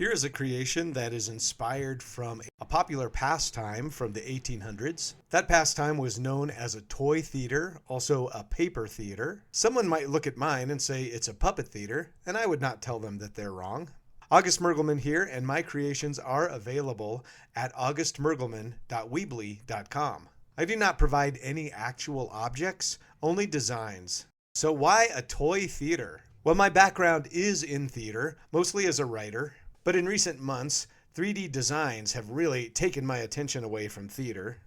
Here is a creation that is inspired from a popular pastime from the 1800s. That pastime was known as a toy theater, also a paper theater. Someone might look at mine and say it's a puppet theater, and I would not tell them that they're wrong. August Mergelman here, and my creations are available at augustmergelman.weebly.com. I do not provide any actual objects, only designs. So why a toy theater? Well, my background is in theater, mostly as a writer. But in recent months, 3D designs have really taken my attention away from theater.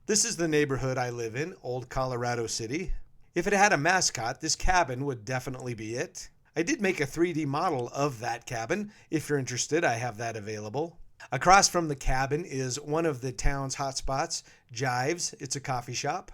This is the neighborhood I live in, Old Colorado City. If it had a mascot, this cabin would definitely be it. I did make a 3D model of that cabin. If you're interested, I have that available. Across from the cabin is one of the town's hotspots, Jives. It's a coffee shop.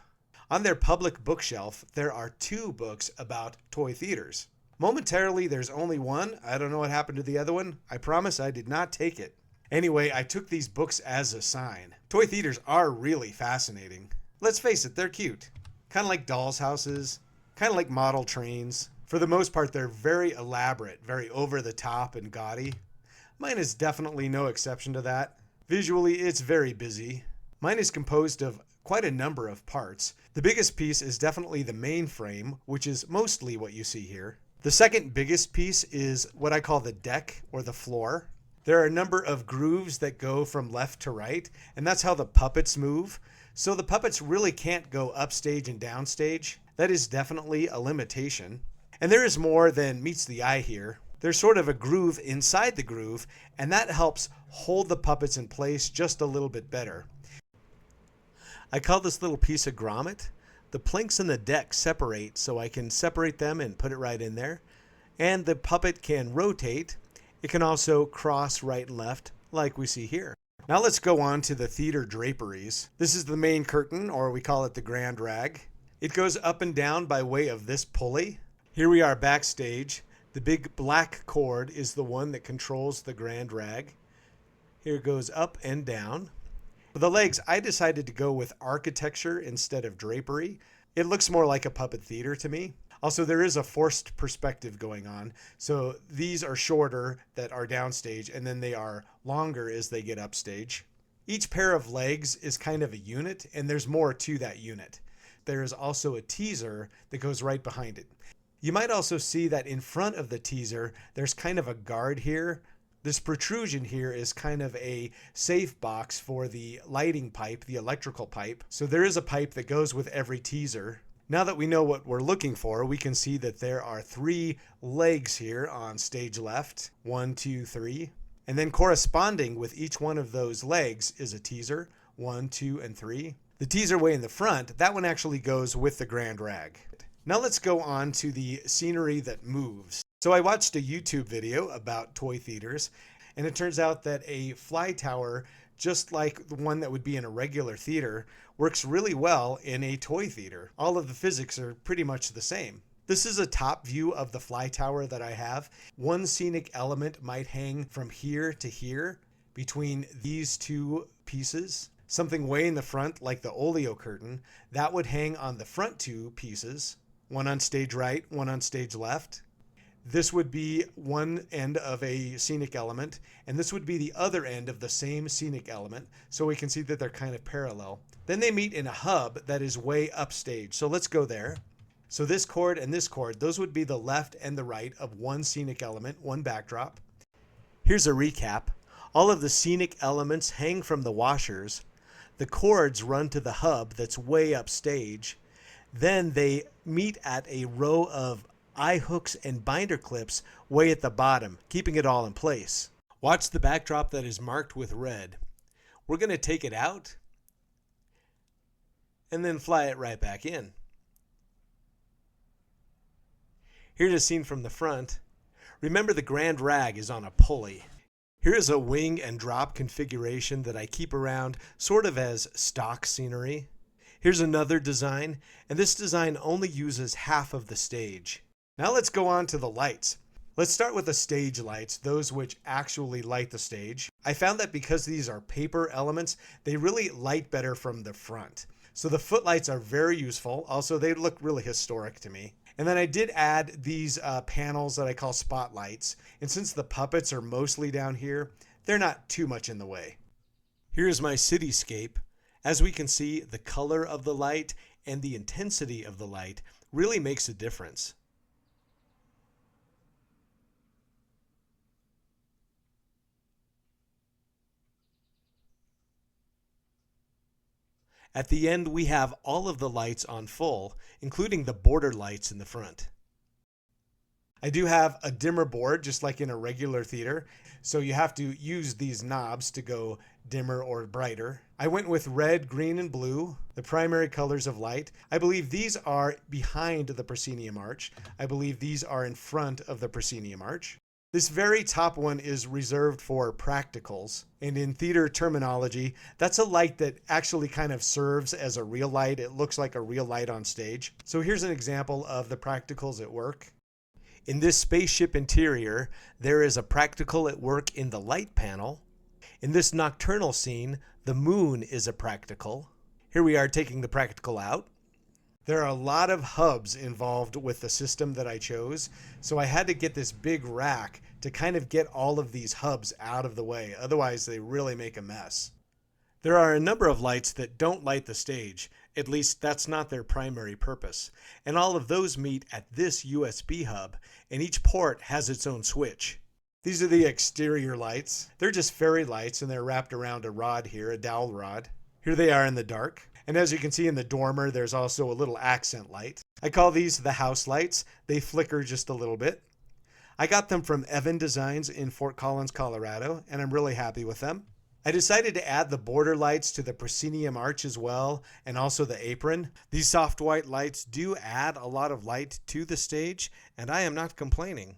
On their public bookshelf, there are 2 books about toy theaters. Momentarily, there's only one. I don't know what happened to the other one. I promise I did not take it. Anyway, I took these books as a sign. Toy theaters are really fascinating. Let's face it, they're cute. Kind of like dolls' houses, kind of like model trains. For the most part, they're very elaborate, very over the top and gaudy. Mine is definitely no exception to that. Visually, it's very busy. Mine is composed of quite a number of parts. The biggest piece is definitely the main frame, which is mostly what you see here. The second biggest piece is what I call the deck or the floor. There are a number of grooves that go from left to right, and that's how the puppets move. So the puppets really can't go upstage and downstage. That is definitely a limitation. And there is more than meets the eye here. There's sort of a groove inside the groove, and that helps hold the puppets in place just a little bit better. I call this little piece a grommet. The planks in the deck separate, so I can separate them and put it right in there. And the puppet can rotate. It can also cross right and left, like we see here. Now let's go on to the theater draperies. This is the main curtain, or we call it the grand rag. It goes up and down by way of this pulley. Here we are backstage. The big black cord is the one that controls the grand rag. Here it goes up and down. For the legs, I decided to go with architecture instead of drapery. It looks more like a puppet theater to me. Also, there is a forced perspective going on. So these are shorter that are downstage, and then they are longer as they get upstage. Each pair of legs is kind of a unit, and there's more to that unit. There is also a teaser that goes right behind it. You might also see that in front of the teaser, there's kind of a guard here. This protrusion here is kind of a safe box for the lighting pipe, the electrical pipe. So there is a pipe that goes with every teaser. Now that we know what we're looking for, we can see that there are 3 legs here on stage left. 1, 2, 3. And then corresponding with each one of those legs is a teaser. 1, 2, and 3. The teaser way in the front, that one actually goes with the grand rag. Now let's go on to the scenery that moves. So I watched a YouTube video about toy theaters, and it turns out that a fly tower, just like the one that would be in a regular theater, works really well in a toy theater. All of the physics are pretty much the same. This is a top view of the fly tower that I have. One scenic element might hang from here to here between these 2 pieces. Something way in the front, like the oleo curtain, that would hang on the front 2 pieces. One on stage right, one on stage left. This would be one end of a scenic element, and this would be the other end of the same scenic element, so we can see that they're kind of parallel. Then they meet in a hub that is way upstage, so let's go there. So this chord and this chord, those would be the left and the right of one scenic element, one backdrop. Here's a recap. All of the scenic elements hang from the washers. The chords run to the hub that's way upstage. Then they meet at a row of eye hooks and binder clips way at the bottom, keeping it all in place. Watch the backdrop that is marked with red. We're going to take it out and then fly it right back in. Here's a scene from the front. Remember, the grand rag is on a pulley. Here's a wing and drop configuration that I keep around sort of as stock scenery. Here's another design, and this design only uses half of the stage. Now let's go on to the lights. Let's start with the stage lights, those which actually light the stage. I found that because these are paper elements, they really light better from the front. So the footlights are very useful. Also, they look really historic to me. And then I did add these panels that I call spotlights. And since the puppets are mostly down here, they're not too much in the way. Here's my cityscape. As we can see, the color of the light and the intensity of the light really makes a difference. At the end, we have all of the lights on full, including the border lights in the front. I do have a dimmer board, just like in a regular theater, so you have to use these knobs to go dimmer or brighter. I went with red, green, and blue, the primary colors of light. I believe these are behind the proscenium arch. I believe these are in front of the proscenium arch. This very top one is reserved for practicals, and in theater terminology, that's a light that actually kind of serves as a real light. It looks like a real light on stage. So here's an example of the practicals at work. In this spaceship interior, there is a practical at work in the light panel. In this nocturnal scene, the moon is a practical. Here we are taking the practical out. There are a lot of hubs involved with the system that I chose, so I had to get this big rack to kind of get all of these hubs out of the way. Otherwise, they really make a mess. There are a number of lights that don't light the stage. At least that's not their primary purpose. And all of those meet at this USB hub, and each port has its own switch. These are the exterior lights. They're just fairy lights, and they're wrapped around a rod here, a dowel rod. Here they are in the dark. And as you can see in the dormer, there's also a little accent light. I call these the house lights. They flicker just a little bit. I got them from Evan Designs in Fort Collins, Colorado, and I'm really happy with them. I decided to add the border lights to the proscenium arch as well, and also the apron. These soft white lights do add a lot of light to the stage, and I am not complaining.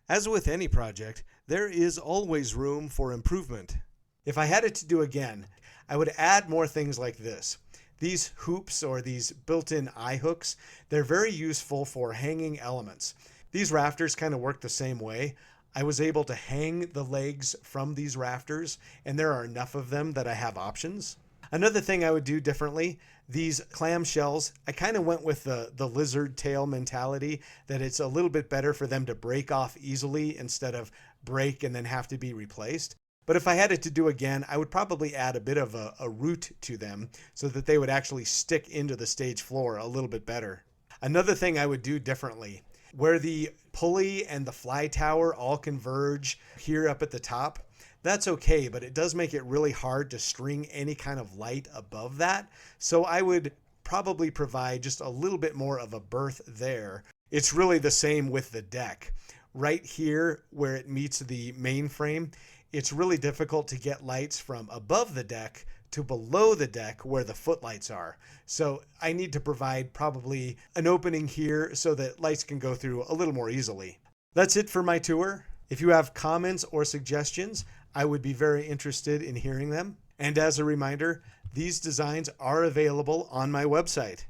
As with any project, there is always room for improvement. If I had it to do again, I would add more things like this. These hoops, or these built-in eye hooks, they're very useful for hanging elements. These rafters kind of work the same way. I was able to hang the legs from these rafters, and there are enough of them that I have options. Another thing I would do differently, these clamshells, I kind of went with the lizard tail mentality, that it's a little bit better for them to break off easily instead of break and then have to be replaced. But if I had it to do again, I would probably add a bit of a root to them so that they would actually stick into the stage floor a little bit better. Another thing I would do differently, where the pulley and the fly tower all converge here up at the top, that's okay, but it does make it really hard to string any kind of light above that. So I would probably provide just a little bit more of a berth there. It's really the same with the deck. Right here where it meets the main frame, it's really difficult to get lights from above the deck to below the deck where the footlights are. So I need to provide probably an opening here so that lights can go through a little more easily. That's it for my tour. If you have comments or suggestions, I would be very interested in hearing them. And as a reminder, these designs are available on my website.